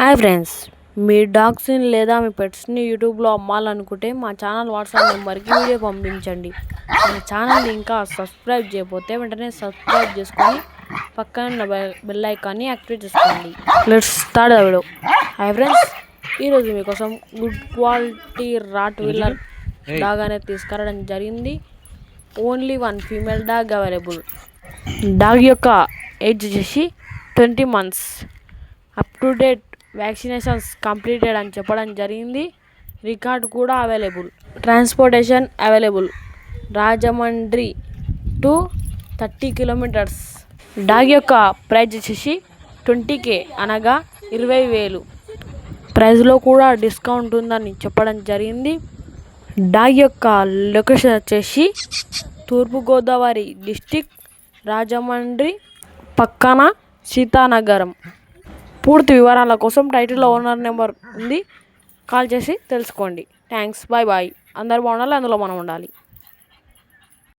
Hi friends, మీ డాగ్స్ని లేదా మీ పెట్స్ని యూట్యూబ్లో అమ్మాలనుకుంటే మా ఛానల్ వాట్సాప్ నెంబర్కి వీడియో పంపించండి. మన ఛానల్ని ఇంకా సబ్స్క్రైబ్ చేయకపోతే వెంటనే సబ్స్క్రైబ్ చేసుకొని పక్కన ఉన్న బెల్ ఐకాన్ని యాక్టివేట్ చేసుకోండి. Let's start the video. Hi friends, ఈరోజు మీకోసం good quality rottweiler dog అనేది తీసుకురావడం జరిగింది. Only one female dog available. Dog యొక్క ఏజ్ వచ్చేసి 20 months. Up to date vaccinations completed అని చెప్పడం జరిగింది. రికార్డ్ కూడా available. Transportation available. Rajahmundry to 30 kilometers. Dog యొక్క ప్రైజ్ వచ్చేసి 20K అనగా 20,000. ప్రైజ్లో కూడా డిస్కౌంట్ ఉందని చెప్పడం జరిగింది. డాగ్ యొక్క లొకేషన్ వచ్చేసి తూర్పుగోదావరి డిస్టిక్, రాజమండ్రి పక్కన సీతానగరం. పూర్తి వివరాల కోసం టైటిల్లో ఓనర్ నెంబర్ ఉంది, కాల్ చేసి తెలుసుకోండి. Thanks, bye bye. అందరు బాగుండాలి, అందులో మనం ఉండాలి.